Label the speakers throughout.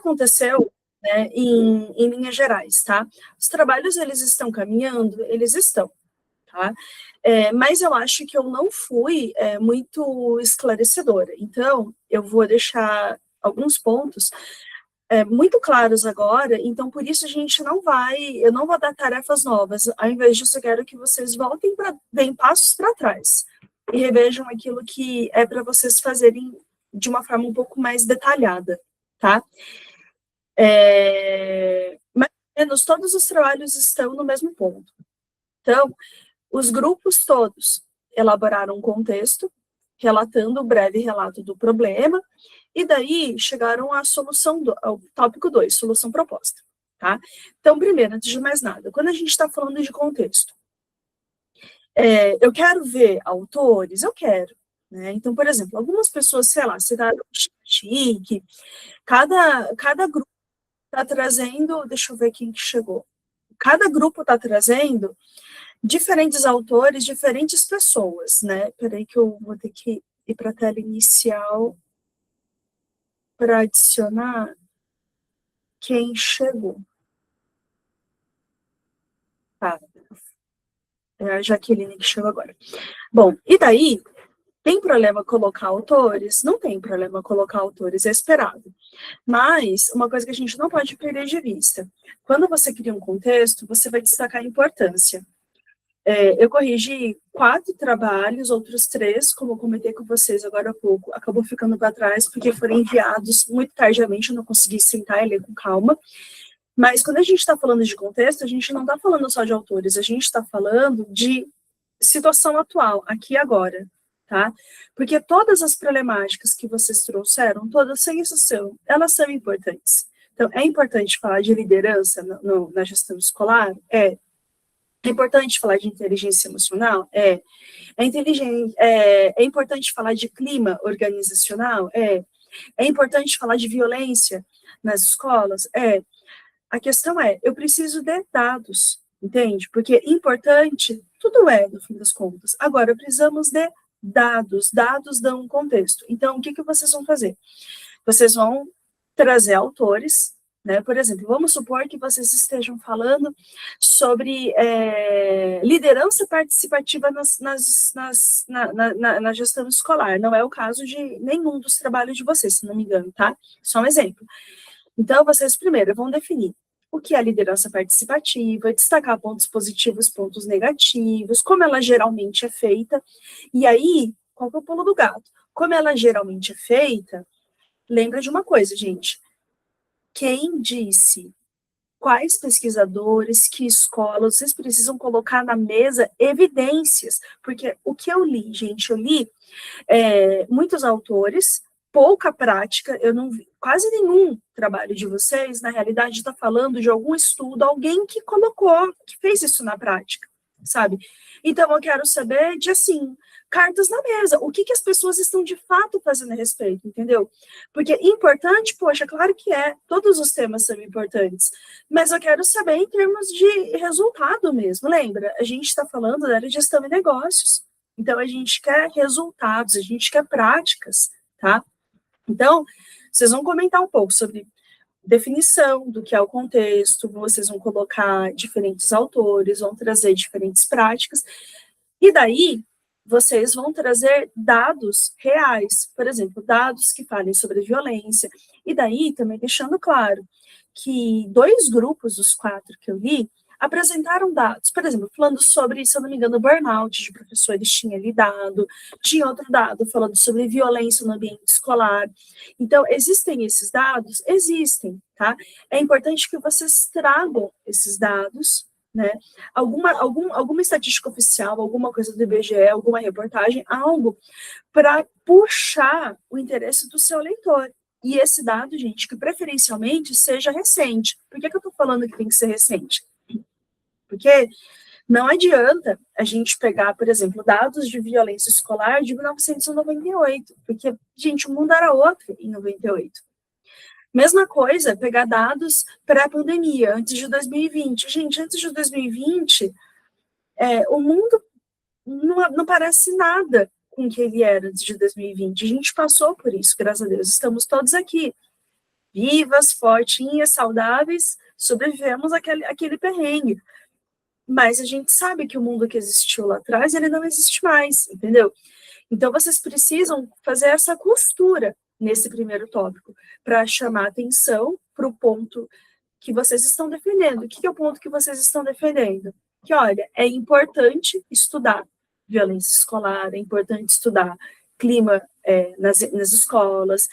Speaker 1: aconteceu, né, em linhas gerais, tá? Os trabalhos, eles estão caminhando? Eles estão, tá? Mas eu acho que eu não fui muito esclarecedora. Então, eu vou deixar alguns pontos muito claros agora, então por isso eu não vou dar tarefas novas, ao invés disso eu quero que vocês voltem deem passos para trás e revejam aquilo que é para vocês fazerem de uma forma um pouco mais detalhada, tá? Mais ou menos todos os trabalhos estão no mesmo ponto. Então, os grupos todos elaboraram um contexto, relatando o breve relato do problema, e daí chegaram à solução, ao tópico 2, solução proposta. Tá? Então, primeiro, antes de mais nada, quando a gente está falando de contexto, eu quero ver autores? Eu quero. Né? Então, por exemplo, algumas pessoas, sei lá, citaram Chique, cada grupo está trazendo, deixa eu ver quem que chegou, cada grupo está trazendo diferentes autores, diferentes pessoas, né? Peraí que eu vou ter que ir para a tela inicial para adicionar quem chegou. Tá. É a Jaqueline que chegou agora. Bom, e daí, tem problema colocar autores? Não tem problema colocar autores, é esperado. Mas, uma coisa que a gente não pode perder de vista, quando você cria um contexto, você vai destacar a importância. Eu corrigi 4 trabalhos, outros 3, como eu comentei com vocês agora há pouco, acabou ficando para trás, porque foram enviados muito tardiamente, eu não consegui sentar e ler com calma. Mas quando a gente está falando de contexto, a gente não está falando só de autores, a gente está falando de situação atual, aqui e agora, tá? Porque todas as problemáticas que vocês trouxeram, todas, sem exceção, elas são importantes. Então, é importante falar de liderança na gestão escolar? É importante falar de inteligência emocional? É importante falar de clima organizacional? É importante falar de violência nas escolas? A questão eu preciso de dados, entende? Porque importante, tudo no fim das contas. Agora, precisamos de dados dão um contexto. Então, o que vocês vão fazer? Vocês vão trazer autores, né? Por exemplo, vamos supor que vocês estejam falando sobre liderança participativa na gestão escolar. Não é o caso de nenhum dos trabalhos de vocês, se não me engano, tá? Só um exemplo. Então, vocês primeiro vão definir o que é liderança participativa, destacar pontos positivos, pontos negativos, como ela geralmente é feita. E aí, qual que é o pulo do gato? Como ela geralmente é feita, lembra de uma coisa, gente. Quem disse? Quais pesquisadores, que escolas, vocês precisam colocar na mesa evidências, porque o que eu li, gente, eu li muitos autores, pouca prática, eu não vi quase nenhum trabalho de vocês, na realidade, está falando de algum estudo, alguém que colocou, que fez isso na prática, sabe? Então, eu quero saber de, assim, cartas na mesa, o que as pessoas estão de fato fazendo a respeito, entendeu? Porque importante, poxa, claro que todos os temas são importantes, mas eu quero saber em termos de resultado mesmo, lembra? A gente está falando da área de gestão e negócios, então a gente quer resultados, a gente quer práticas, tá? Então, vocês vão comentar um pouco sobre definição do que é o contexto, vocês vão colocar diferentes autores, vão trazer diferentes práticas, e daí vocês vão trazer dados reais, por exemplo, dados que falem sobre violência, e daí também deixando claro que 2 grupos dos 4 que eu li apresentaram dados, por exemplo, falando sobre, se eu não me engano, burnout de professores tinha ali dado, tinha outro dado falando sobre violência no ambiente escolar. Então, existem esses dados? Existem, tá? É importante que vocês tragam esses dados, né? Alguma estatística oficial, alguma coisa do IBGE, alguma reportagem, algo para puxar o interesse do seu leitor. E esse dado, gente, que preferencialmente seja recente. Por que eu estou falando que tem que ser recente? Porque não adianta a gente pegar, por exemplo, dados de violência escolar de 1998, porque, gente, o mundo era outro em 98. Mesma coisa, pegar dados pré-pandemia, antes de 2020. Gente, antes de 2020, o mundo não parece nada com o que ele era antes de 2020. A gente passou por isso, graças a Deus, estamos todos aqui. vivas, fortinhas, saudáveis, sobrevivemos aquele perrengue. Mas a gente sabe que o mundo que existiu lá atrás, ele não existe mais, entendeu? Então, vocês precisam fazer essa costura nesse primeiro tópico, para chamar atenção para o ponto que vocês estão defendendo. O que é o ponto que vocês estão defendendo? Que, olha, é importante estudar violência escolar, é importante estudar clima nas escolas,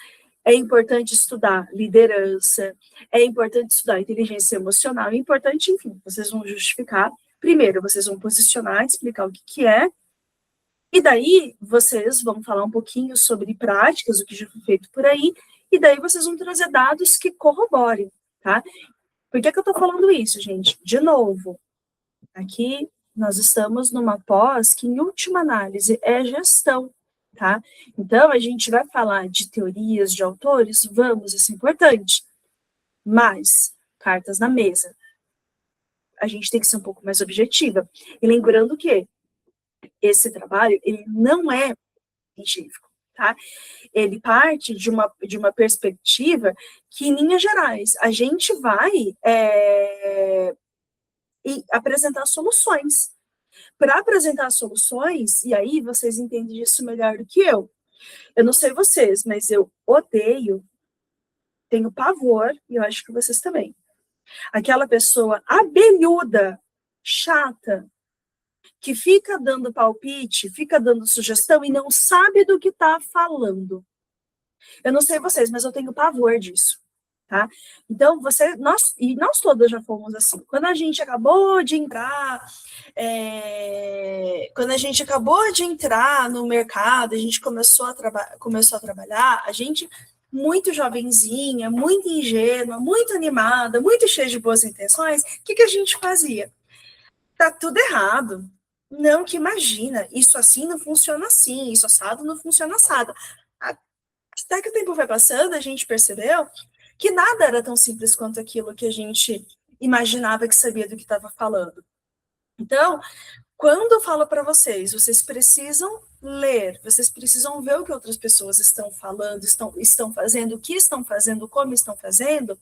Speaker 1: é importante estudar liderança, é importante estudar inteligência emocional, é importante, enfim, vocês vão justificar. Primeiro, vocês vão posicionar, explicar o que é, e daí vocês vão falar um pouquinho sobre práticas, o que já foi feito por aí, e daí vocês vão trazer dados que corroborem, tá? Por que eu tô falando isso, gente? De novo, aqui nós estamos numa pós que, em última análise, é gestão, tá? Então, a gente vai falar de teorias, de autores, vamos, isso é importante, mas, cartas na mesa, a gente tem que ser um pouco mais objetiva. E lembrando que esse trabalho, ele não é científico, tá? Ele parte de uma perspectiva que, em linhas gerais, a gente vai apresentar soluções. Para apresentar soluções, e aí vocês entendem isso melhor do que eu. Eu não sei vocês, mas eu odeio, tenho pavor, e eu acho que vocês também. Aquela pessoa abelhuda, chata, que fica dando palpite, fica dando sugestão e não sabe do que está falando. Eu não sei vocês, mas eu tenho pavor disso, tá? Então, nós todas já fomos assim. Quando a gente acabou de entrar, no mercado, a gente começou a trabalhar, a gente muito jovenzinha, muito ingênua, muito animada, muito cheia de boas intenções, o que a gente fazia? Tá tudo errado. Não, que imagina, isso assim não funciona assim, isso assado não funciona assado. Até que o tempo vai passando, a gente percebeu que nada era tão simples quanto aquilo que a gente imaginava que sabia do que estava falando. Então, quando eu falo para vocês, vocês precisam ler, vocês precisam ver o que outras pessoas estão falando, estão fazendo, o que estão fazendo, como estão fazendo,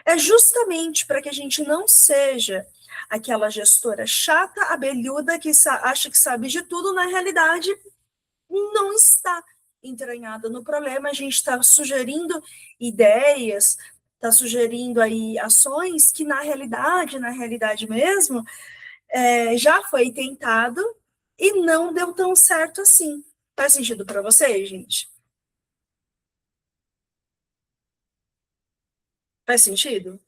Speaker 1: é justamente para que a gente não seja aquela gestora chata, abelhuda, que acha que sabe de tudo, na realidade não está entranhada no problema, a gente está sugerindo ideias, está sugerindo aí ações que na realidade mesmo, já foi tentado e não deu tão certo assim. Faz sentido para vocês, gente? Faz sentido?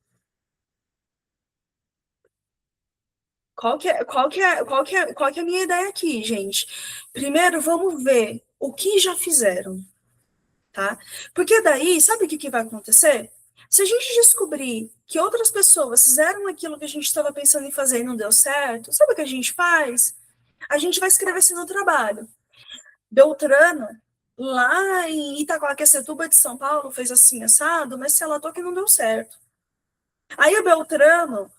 Speaker 1: Qual que é a minha ideia aqui, gente? Primeiro, vamos ver o que já fizeram, tá? Porque daí, sabe o que vai acontecer? Se a gente descobrir que outras pessoas fizeram aquilo que a gente estava pensando em fazer e não deu certo, sabe o que a gente faz? A gente vai escrever assim no trabalho. Beltrano, lá em Itacoaquecetuba de São Paulo, fez assim, assado, mas se relatou que não deu certo. Aí o Beltrano,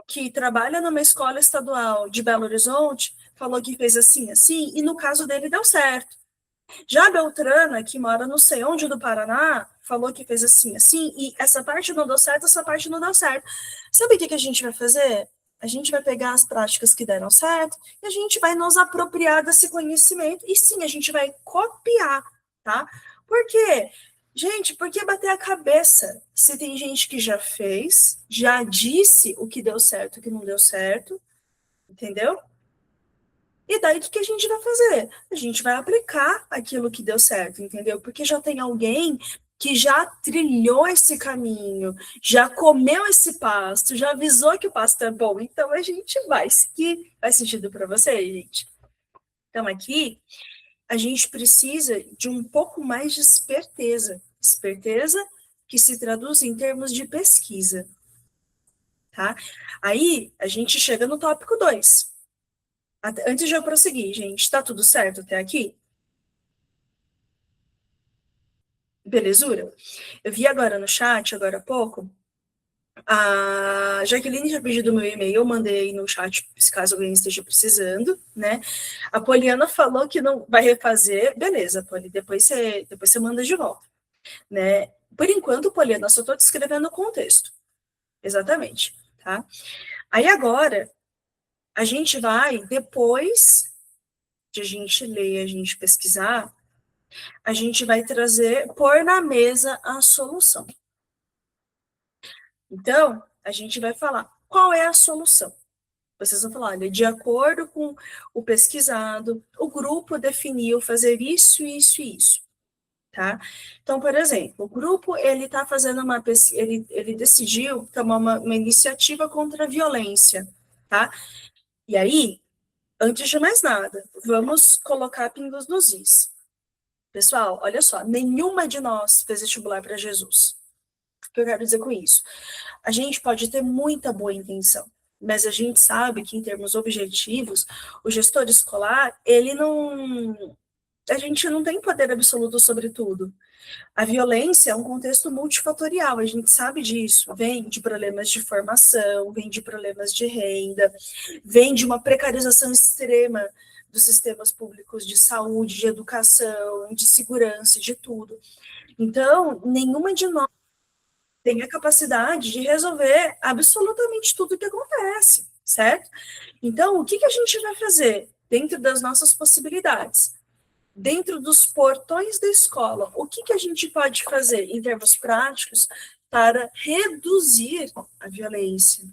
Speaker 1: que trabalha numa escola estadual de Belo Horizonte, falou que fez assim, assim, e no caso dele deu certo. Já a Beltrana, que mora não sei onde do Paraná, falou que fez assim, assim, e essa parte não deu certo, essa parte não deu certo. Sabe o que a gente vai fazer? A gente vai pegar as práticas que deram certo e a gente vai nos apropriar desse conhecimento e sim, a gente vai copiar, tá? Por quê? Gente, por que bater a cabeça se tem gente que já fez, já disse o que deu certo, o que não deu certo, entendeu? E daí, o que a gente vai fazer? A gente vai aplicar aquilo que deu certo, entendeu? Porque já tem alguém que já trilhou esse caminho, já comeu esse pasto, já avisou que o pasto é bom, então a gente vai seguir. Faz sentido para você, gente? Então, aqui, a gente precisa de um pouco mais de esperteza. Esperteza que se traduz em termos de pesquisa, tá? Aí, a gente chega no tópico 2. Antes de eu prosseguir, gente, tá tudo certo até aqui? Belezura? Eu vi agora no chat, agora há pouco, a Jaqueline já pediu meu e-mail, eu mandei no chat, se caso alguém esteja precisando, né? A Poliana falou que não vai refazer, beleza, Poli, depois você manda de volta, né? Por enquanto, Poliana, só estou descrevendo o contexto. Exatamente, tá? Aí agora, a gente vai, depois de a gente ler, a gente pesquisar, a gente vai trazer, pôr na mesa a solução. Então, a gente vai falar qual é a solução. Vocês vão falar, olha, de acordo com o pesquisado, o grupo definiu fazer isso, isso e isso, tá? Então, por exemplo, o grupo, ele está fazendo uma pesquisa, ele decidiu tomar uma iniciativa contra a violência, tá? E aí, antes de mais nada, vamos colocar pingos nos is. Pessoal, olha só, nenhuma de nós fez vestibular para Jesus. O que eu quero dizer com isso? A gente pode ter muita boa intenção, mas a gente sabe que, em termos objetivos, o gestor escolar, ele não. A gente não tem poder absoluto sobre tudo. A violência é um contexto multifatorial, a gente sabe disso. Vem de problemas de formação, vem de problemas de renda, vem de uma precarização extrema dos sistemas públicos de saúde, de educação, de segurança, de tudo. Então, nenhuma de nós tem a capacidade de resolver absolutamente tudo que acontece, certo? Então, o que a gente vai fazer dentro das nossas possibilidades? Dentro dos portões da escola, o que a gente pode fazer em termos práticos para reduzir a violência?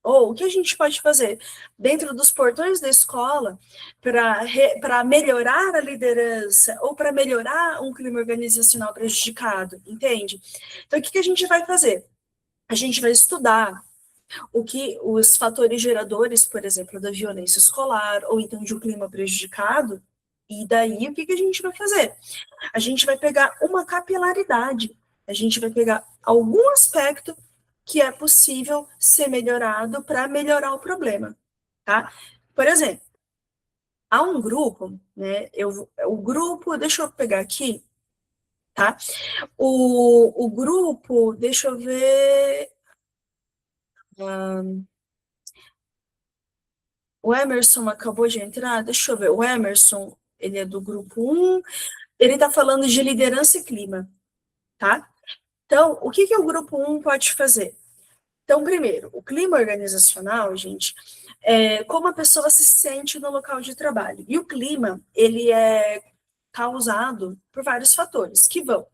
Speaker 1: Ou o que a gente pode fazer dentro dos portões da escola para melhorar a liderança ou para melhorar um clima organizacional prejudicado, entende? Então, o que a gente vai fazer? A gente vai estudar o que os fatores geradores, por exemplo, da violência escolar ou então de um clima prejudicado, e daí o que a gente vai fazer? A gente vai pegar uma capilaridade, a gente vai pegar algum aspecto que é possível ser melhorado para melhorar o problema, tá? Por exemplo, há um grupo, né? O grupo, deixa eu pegar aqui, tá? O grupo, deixa eu ver. O Emerson acabou de entrar, deixa eu ver. O Emerson, ele é do grupo 1, ele está falando de liderança e clima, tá? Então, o que o grupo 1 pode fazer? Então, primeiro, o clima organizacional, gente, é como a pessoa se sente no local de trabalho. E o clima, ele é causado por vários fatores, que vão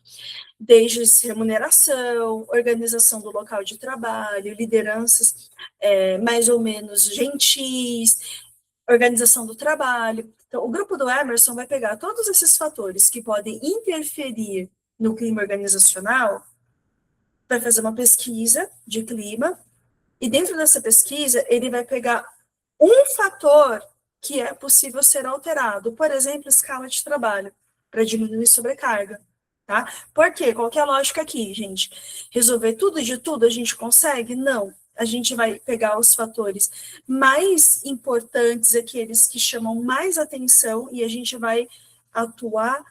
Speaker 1: desde remuneração, organização do local de trabalho, lideranças mais ou menos gentis, organização do trabalho. Então, o grupo do Emerson vai pegar todos esses fatores que podem interferir no clima organizacional, vai fazer uma pesquisa de clima, e dentro dessa pesquisa, ele vai pegar um fator que é possível ser alterado, por exemplo, escala de trabalho, para diminuir sobrecarga. Tá? Por quê? Qual que é a lógica aqui, gente? Resolver tudo de tudo a gente consegue? Não. A gente vai pegar os fatores mais importantes, aqueles que chamam mais atenção, e a gente vai atuar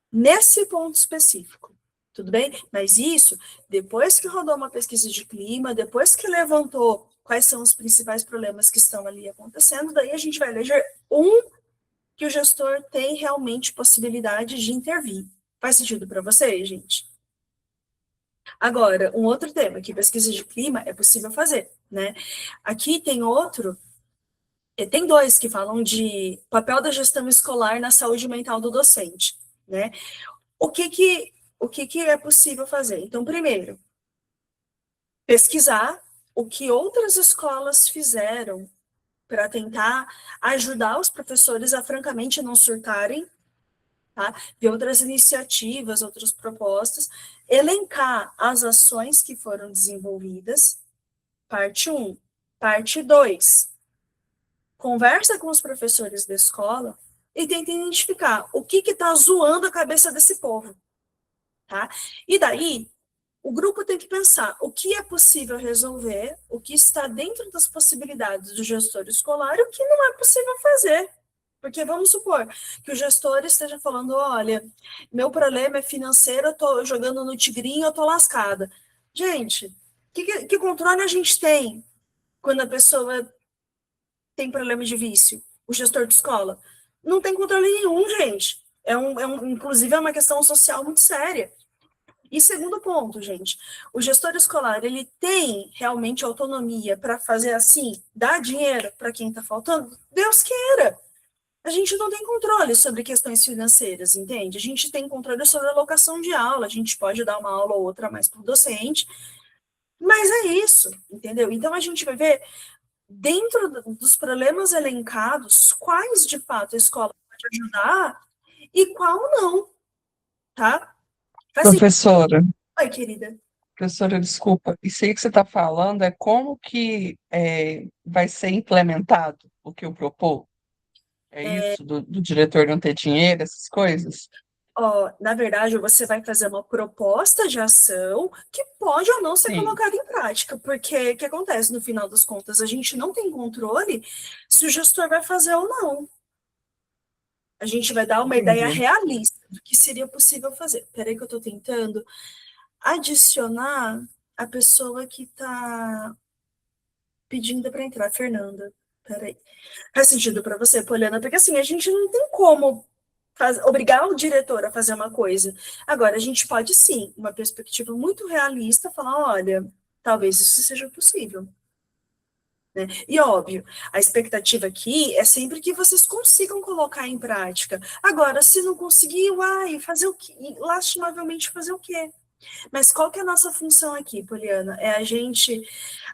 Speaker 1: nesse ponto específico. Tudo bem? Mas isso, depois que rodou uma pesquisa de clima, depois que levantou quais são os principais problemas que estão ali acontecendo, daí a gente vai eleger um que o gestor tem realmente possibilidade de intervir. Faz sentido para vocês, gente? Agora, um outro tema que pesquisa de clima é possível fazer, né? Aqui tem outro, tem dois que falam de papel da gestão escolar na saúde mental do docente, né? O que é possível fazer? Então, primeiro, pesquisar o que outras escolas fizeram para tentar ajudar os professores a francamente não surtarem, tá? Ver outras iniciativas, outras propostas, elencar as ações que foram desenvolvidas, parte 1. Parte 2, conversa com os professores da escola e tenta identificar o que está zoando a cabeça desse povo, tá? E daí, o grupo tem que pensar o que é possível resolver, o que está dentro das possibilidades do gestor escolar e o que não é possível fazer. Porque vamos supor que o gestor esteja falando, olha, meu problema é financeiro, eu estou jogando no tigrinho, eu estou lascada. Gente, que controle a gente tem quando a pessoa tem problema de vício? O gestor de escola? Não tem controle nenhum, gente. Inclusive, é uma questão social muito séria. E segundo ponto, gente, o gestor escolar, ele tem realmente autonomia para fazer assim, dar dinheiro para quem está faltando? Deus queira! A gente não tem controle sobre questões financeiras, entende? A gente tem controle sobre a alocação de aula, a gente pode dar uma aula ou outra mais para o docente, mas é isso, entendeu? Então a gente vai ver, dentro dos problemas elencados, quais de fato a escola pode ajudar e qual não, tá? Assim,
Speaker 2: Professora,
Speaker 1: oi, querida.
Speaker 2: professora, desculpa, isso aí que você está falando é como que vai ser implementado o que eu propor? É isso, do diretor não ter dinheiro, essas coisas?
Speaker 1: Ó, na verdade, você vai fazer uma proposta de ação que pode ou não ser
Speaker 2: Sim,
Speaker 1: colocada em prática, porque o que acontece no final das contas? A gente não tem controle se o gestor vai fazer ou não. A gente vai dar uma ideia
Speaker 2: entendi.
Speaker 1: realista do que seria possível fazer. Peraí que eu estou tentando adicionar a pessoa que está pedindo para entrar, Fernanda. Peraí. Faz sentido para você, Poliana? Porque assim, a gente não tem como obrigar o diretor a fazer uma coisa. Agora, a gente pode sim, uma perspectiva muito realista, falar: olha, talvez isso seja possível. Né? E óbvio, a expectativa aqui é sempre que vocês consigam colocar em prática. Agora, se não conseguir, uai, fazer o quê? Lastimavelmente fazer o quê? Mas qual que é a nossa função aqui, Poliana? É a gente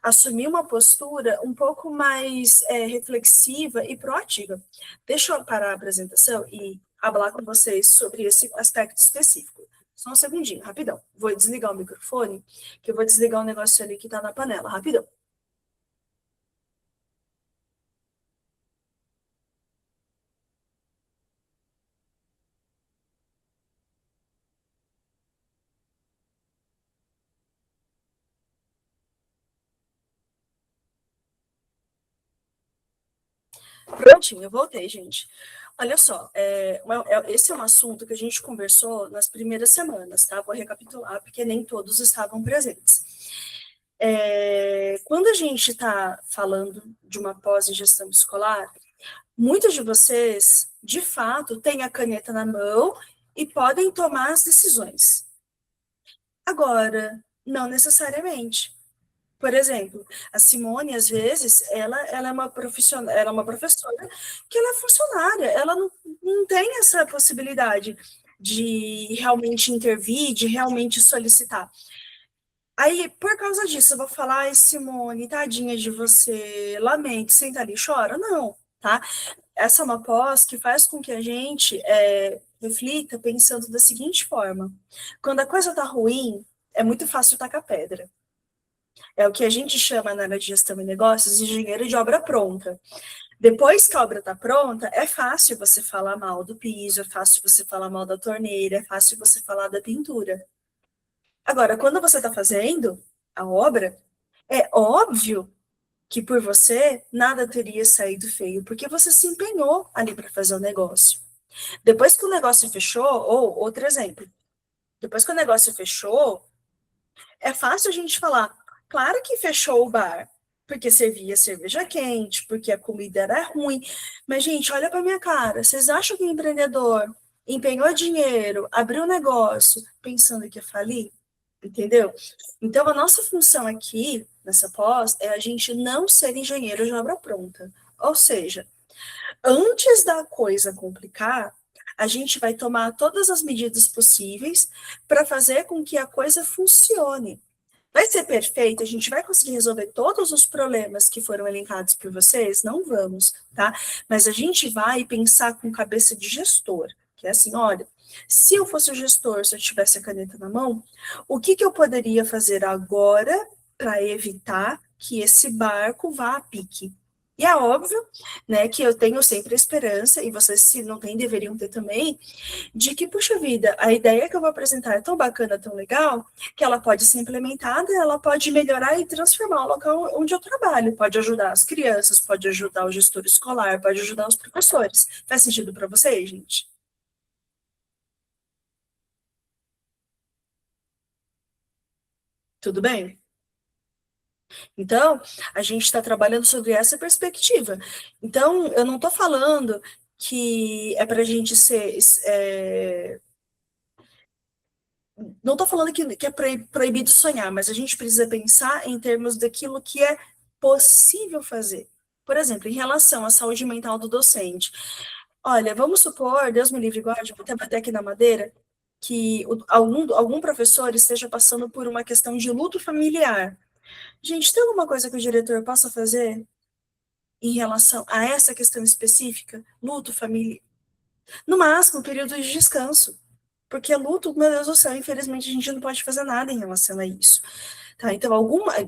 Speaker 1: assumir uma postura um pouco mais reflexiva e proativa. Deixa eu parar a apresentação e falar com vocês sobre esse aspecto específico. Só um segundinho, rapidão. Vou desligar o microfone, que eu vou desligar o negócio ali que está na panela, rapidão. Prontinho, eu voltei, gente. Olha só, esse é um assunto que a gente conversou nas primeiras semanas, tá? Vou recapitular, porque nem todos estavam presentes. Quando a gente está falando de uma pós em gestão escolar, muitos de vocês, de fato, têm a caneta na mão e podem tomar as decisões. Agora, não necessariamente. Por exemplo, a Simone, às vezes, ela é uma profissional, ela é uma professora que ela é funcionária, ela não tem essa possibilidade de realmente intervir, de realmente solicitar. Aí, por causa disso, eu vou falar: ai, Simone, tadinha de você, lamento, senta ali e chora. Não, tá? Essa é uma pós que faz com que a gente reflita pensando da seguinte forma: quando a coisa tá ruim, é muito fácil tacar pedra. É o que a gente chama na área de gestão e negócios de engenheiro de obra pronta. Depois que a obra está pronta, é fácil você falar mal do piso, é fácil você falar mal da torneira, é fácil você falar da pintura. Agora, quando você está fazendo a obra, é óbvio que por você nada teria saído feio, porque você se empenhou ali para fazer o negócio. Depois que o negócio fechou, ou outro exemplo, depois que o negócio fechou, é fácil a gente falar: claro que fechou o bar, porque servia cerveja quente, porque a comida era ruim. Mas, gente, olha para minha cara. Vocês acham que o empreendedor empenhou dinheiro, abriu um negócio, pensando que ia falir? Entendeu? Então, a nossa função aqui, nessa pós, é a gente não ser engenheiro de obra pronta. Ou seja, antes da coisa complicar, a gente vai tomar todas as medidas possíveis para fazer com que a coisa funcione. Vai ser perfeito? A gente vai conseguir resolver todos os problemas que foram elencados por vocês? Não vamos, tá? Mas a gente vai pensar com cabeça de gestor, que é assim: olha, se eu fosse o gestor, se eu tivesse a caneta na mão, o que eu poderia fazer agora para evitar que esse barco vá a pique? E é óbvio, né, que eu tenho sempre a esperança, e vocês, se não têm, deveriam ter também, de que, puxa vida, a ideia que eu vou apresentar é tão bacana, tão legal, que ela pode ser implementada, ela pode melhorar e transformar o local onde eu trabalho, pode ajudar as crianças, pode ajudar o gestor escolar, pode ajudar os professores. Faz sentido para vocês, gente? Tudo bem? Então, a gente está trabalhando sobre essa perspectiva. Então, eu não estou falando que é para a gente ser não estou falando que é proibido sonhar, mas a gente precisa pensar em termos daquilo que é possível fazer. Por exemplo, em relação à saúde mental do docente. Olha, vamos supor, Deus me livre e guarde, vou até bater aqui na madeira, que algum professor esteja passando por uma questão de luto familiar. Gente, tem alguma coisa que o diretor possa fazer em relação a essa questão específica? Luto familiar. No máximo, período de descanso. Porque luto, meu Deus do céu, infelizmente a gente não pode fazer nada em relação a isso. Tá? Então,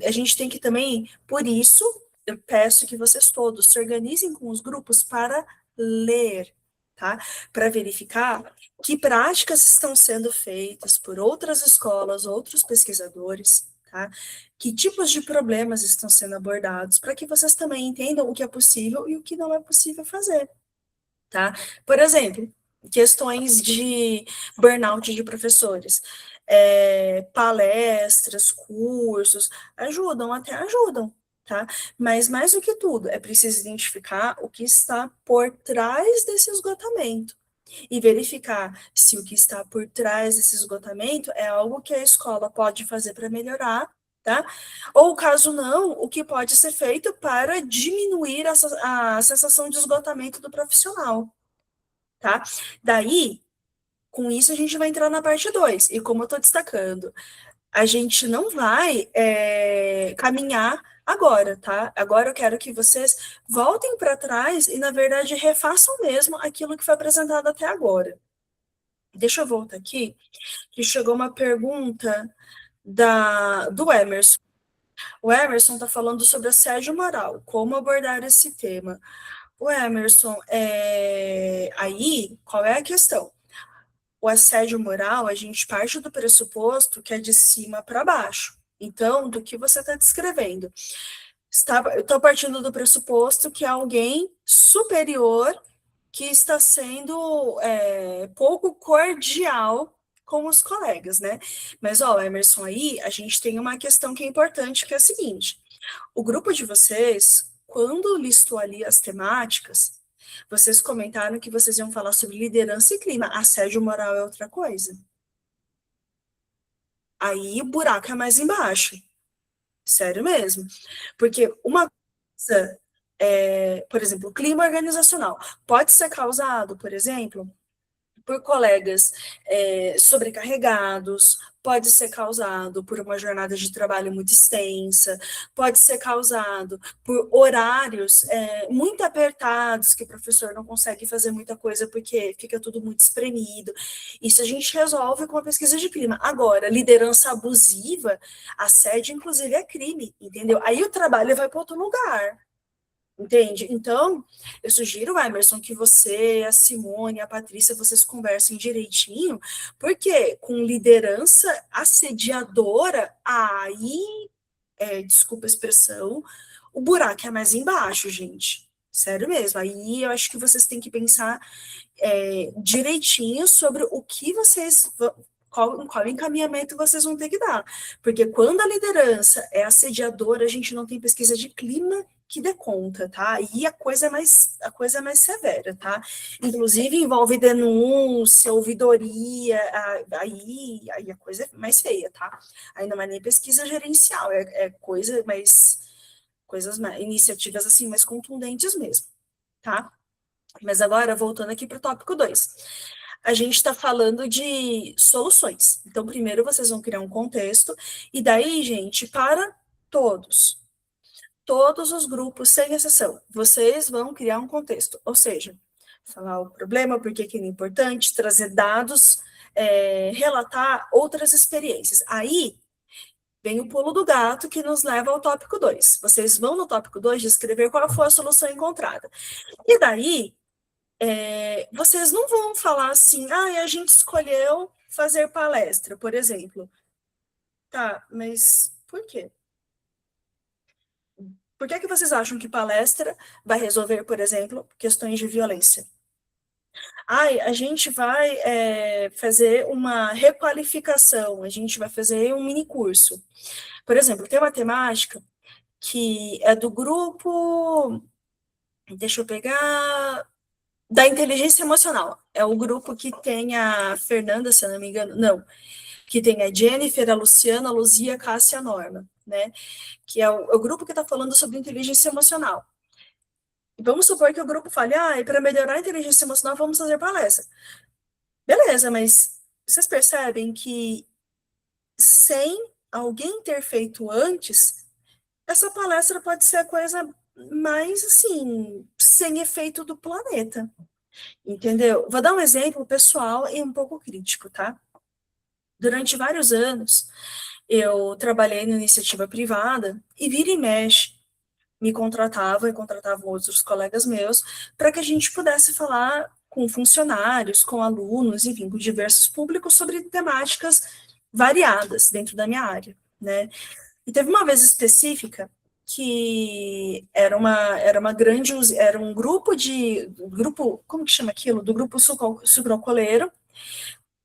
Speaker 1: a gente tem que também, por isso, eu peço que vocês todos se organizem com os grupos para ler, tá? Para verificar que práticas estão sendo feitas por outras escolas, outros pesquisadores, tá? Que tipos de problemas estão sendo abordados, para que vocês também entendam o que é possível e o que não é possível fazer, tá? Por exemplo, questões de burnout de professores. Palestras, cursos, até ajudam, tá? Mas mais do que tudo, é preciso identificar o que está por trás desse esgotamento e verificar se o que está por trás desse esgotamento é algo que a escola pode fazer para melhorar, tá? Ou caso não, o que pode ser feito para diminuir a sensação de esgotamento do profissional, tá? Daí, com isso, a gente vai entrar na parte 2. E como eu estou destacando, a gente não vai caminhar agora, tá? Agora eu quero que vocês voltem para trás e, na verdade, refaçam mesmo aquilo que foi apresentado até agora. Deixa eu voltar aqui, que chegou uma pergunta do Emerson. O Emerson está falando sobre assédio moral, como abordar esse tema. O Emerson, aí, qual é a questão? O assédio moral, a gente parte do pressuposto que é de cima para baixo. Então, do que você está descrevendo? Eu estou partindo do pressuposto que é alguém superior que está sendo pouco cordial com os colegas, né? Mas, ó, Emerson, aí a gente tem uma questão que é importante, que é a seguinte: o grupo de vocês, quando listou ali as temáticas, vocês comentaram que vocês iam falar sobre liderança e clima. Assédio moral é outra coisa. Aí o buraco é mais embaixo. Sério mesmo. Porque uma coisa, por exemplo, o clima organizacional pode ser causado, por exemplo, por colegas sobrecarregados, pode ser causado por uma jornada de trabalho muito extensa, pode ser causado por horários muito apertados, que o professor não consegue fazer muita coisa porque fica tudo muito espremido. Isso a gente resolve com a pesquisa de clima. Agora, liderança abusiva, assédio, inclusive, é crime, entendeu? Aí o trabalho vai para outro lugar. Entende? Então, eu sugiro, Emerson, que você, a Simone, a Patrícia, vocês conversem direitinho, porque com liderança assediadora, aí, desculpa a expressão, o buraco é mais embaixo, gente. Sério mesmo. Aí eu acho que vocês têm que pensar direitinho sobre o que vocês qual encaminhamento vocês vão ter que dar. Porque quando a liderança é assediadora, a gente não tem pesquisa de clima que dê conta, tá? E a coisa é mais severa, tá? Inclusive envolve denúncia, ouvidoria, aí a coisa é mais feia, tá? Aí não é nem pesquisa gerencial, iniciativas assim mais contundentes mesmo, tá? Mas agora, voltando aqui para o tópico 2, a gente está falando de soluções. Então, primeiro vocês vão criar um contexto, e daí, gente, para todos os grupos, sem exceção, vocês vão criar um contexto, ou seja, falar o problema, por que ele é importante, trazer dados, relatar outras experiências. Aí, vem o pulo do gato que nos leva ao tópico 2. Vocês vão no tópico 2 descrever qual foi a solução encontrada. E daí, vocês não vão falar assim, a gente escolheu fazer palestra, por exemplo. Tá, mas por quê? Por que vocês acham que palestra vai resolver, por exemplo, questões de violência? A gente vai fazer uma requalificação, a gente vai fazer um mini curso. Por exemplo, tem uma temática que é do grupo, deixa eu pegar, da inteligência emocional. É o grupo que tem a Fernanda, se eu não me engano, não. que tem a Jennifer, a Luciana, a Luzia, a Cássia e a Norma, né? Que é o grupo que está falando sobre inteligência emocional. Vamos supor que o grupo fale, e para melhorar a inteligência emocional, vamos fazer palestra. Beleza, mas vocês percebem que sem alguém ter feito antes, essa palestra pode ser a coisa mais, assim, sem efeito do planeta. Entendeu? Vou dar um exemplo pessoal e um pouco crítico, tá? Durante vários anos, eu trabalhei na iniciativa privada e vira e mexe, me contratavam e contratavam outros colegas meus para que a gente pudesse falar com funcionários, com alunos, enfim, com diversos públicos sobre temáticas variadas dentro da minha área, né? E teve uma vez específica que era uma grande, era um grupo, como que chama aquilo? Do grupo sucrocoleiro.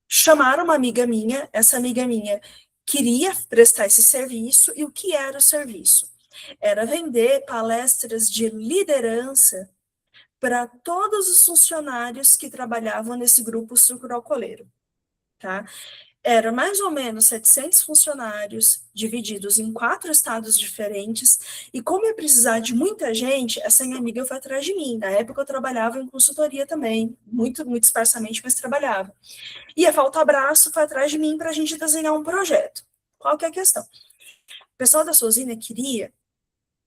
Speaker 1: Chamaram uma amiga minha, essa amiga minha queria prestar esse serviço, e o que era o serviço? Era vender palestras de liderança para todos os funcionários que trabalhavam nesse grupo sucrocoleiro, tá? Era mais ou menos 700 funcionários, divididos em 4 estados diferentes, e como ia precisar de muita gente, essa minha amiga foi atrás de mim. Na época eu trabalhava em consultoria também, muito, muito esparsamente, mas trabalhava. E a Falta Abraço foi atrás de mim para a gente desenhar um projeto. Qual que é a questão? O pessoal da Sozina queria,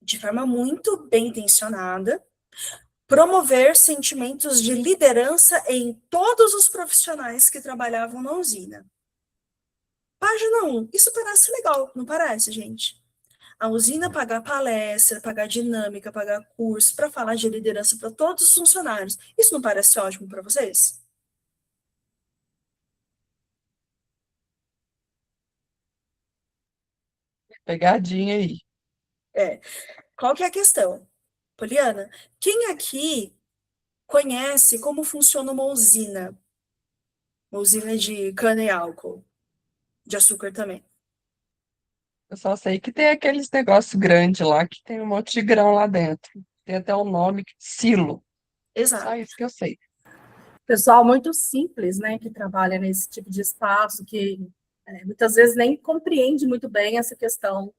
Speaker 1: de forma muito bem intencionada, promover sentimentos de liderança em todos os profissionais que trabalhavam na usina. Página 1. Isso parece legal, não parece, gente? A usina pagar palestra, pagar dinâmica, pagar curso para falar de liderança para todos os funcionários. Isso não parece ótimo para vocês?
Speaker 2: Pegadinha aí.
Speaker 1: É. Qual que é a questão? Poliana, quem aqui conhece como funciona uma usina? Uma usina de cana e álcool, de açúcar também.
Speaker 2: Eu só sei que tem aqueles negócios grandes lá que tem um monte de grão lá dentro. Tem até o nome, silo. Só
Speaker 1: Exato.
Speaker 2: isso que eu sei.
Speaker 3: Pessoal muito simples, né, que trabalha nesse tipo de espaço, que muitas vezes nem compreende muito bem essa questão.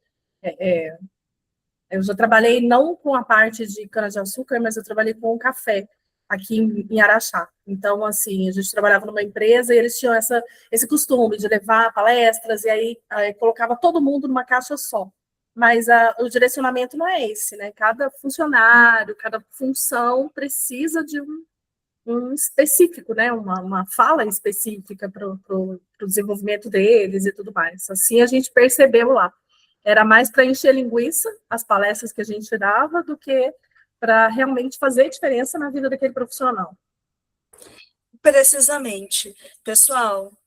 Speaker 3: Eu já trabalhei não com a parte de cana-de-açúcar, mas eu trabalhei com o café aqui em Araxá. Então, assim, a gente trabalhava numa empresa e eles tinham esse costume de levar palestras e aí colocava todo mundo numa caixa só. Mas o direcionamento não é esse, né? Cada funcionário, cada função precisa de um específico, né? Uma fala específica para o desenvolvimento deles e tudo mais. Assim a gente percebeu lá. Era mais para encher linguiça as palestras que a gente dava do que para realmente fazer diferença na vida daquele profissional.
Speaker 1: Precisamente. Pessoal,